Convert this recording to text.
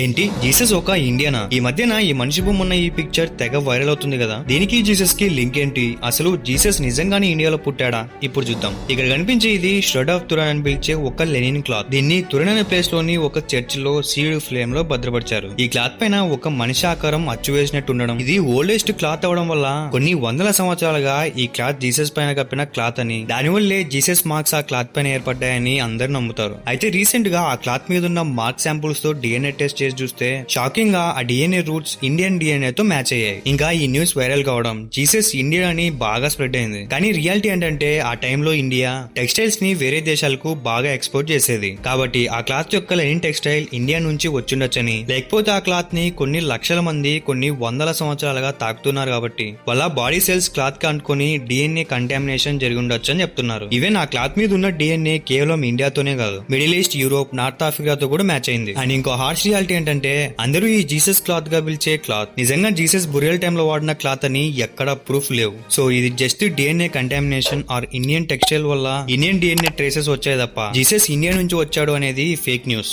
ఏంటి జీసస్ ఒక ఇండియనా? ఈ మధ్యన ఈ మనిషి బొమ్మ ఉన్న ఈ పిక్చర్ తెగ వైరల్ అవుతుంది కదా. దీనికి జీసస్ కి లింక్ ఏంటి? అసలు జీసస్ నిజంగానే ఇండియాలో పుట్టాడా? ఇప్పుడు చూద్దాం. ఇక్కడ కనిపించే ఇది షెడ్ ఆఫ్ తురన్ అని పిలిచే ఒక లెనిన్ క్లాత్. దీన్ని తురన్ అనే ప్లేస్ లోని ఒక చర్చ్ లో సీడ్ ఫ్లేమ్ లో భద్రపరిచారు. ఈ క్లాత్ పైన ఒక మనిషి ఆకారం అచ్చు వేసినట్టు ఉండడం, ఇది ఓల్డెస్ట్ క్లాత్ అవడం వల్ల కొన్ని వందల సంవత్సరాలుగా ఈ క్లాత్ జీసస్ పైన కప్పిన క్లాత్ అని, దానివల్లే జీసస్ మార్క్స్ ఆ క్లాత్ పైన ఏర్పడ్డాయని అందరు నమ్ముతారు. అయితే రీసెంట్ గా ఆ క్లాత్ మీద ఉన్న మార్క్ శాంపుల్స్ తో డిఎన్ఏ టెస్ట్ చేసి చూస్తే షాకింగ్ గా ఆ డిఎన్ఏ రూట్స్ ఇండియన్ డిఎన్ఏ తో మ్యాచ్ అయ్యాయి. ఇంకా ఈ న్యూస్ వైరల్ కావడం జీసస్ ఇండియా అని బాగా స్ప్రెడ్ అయింది. కానీ రియాలిటీ ఏంటంటే ఆ టైంలో ఇండియా టెక్స్టైల్స్ ని వేరే దేశాలకు బాగా ఎక్స్పోర్ట్ చేసేది. కాబట్టి ఆ క్లాత్ యొక్క లెనిన్ టెక్స్టైల్ ఇండియా నుంచి వచ్చిండొచ్చని, లేకపోతే ఆ క్లాత్ ని కొన్ని లక్షల మంది కొన్ని వందల సంవత్సరాలుగా తాకుతున్నారు కాబట్టి వాళ్ళ బాడీ సెల్స్ క్లాత్ కి అంటుకొని డిఎన్ఏ కంటామినేషన్ జరిగి ఉండొచ్చు అని చెప్తున్నారు. ఈవెన్ ఆ క్లాత్ మీద ఉన్న డిఎన్ఏ కేవలం ఇండియాతోనే కాదు, మిడిల్ ఈస్ట్, యూరోప్, నార్త్ ఆఫ్రికాతో కూడా మ్యాచ్ అయింది. అండ్ ఇంకో హార్ష్ రియాలిటీ ఏంటంటే అందరూ ఈ జీసస్ క్లాత్ గా పిలిచే క్లాత్ నిజంగా జీసస్ బురియల్ టైమ్ లో వాడిన క్లాత్ అని ఎక్కడ ప్రూఫ్ లేవు. సో ఇది just DNA contamination or Indian textile వల్ల ఇండియన్ డిఎన్ఏ ట్రేసెస్ వచ్చాయి తప్ప జీసస్ ఇండియా నుంచి వచ్చాడు అనేది ఫేక్ న్యూస్.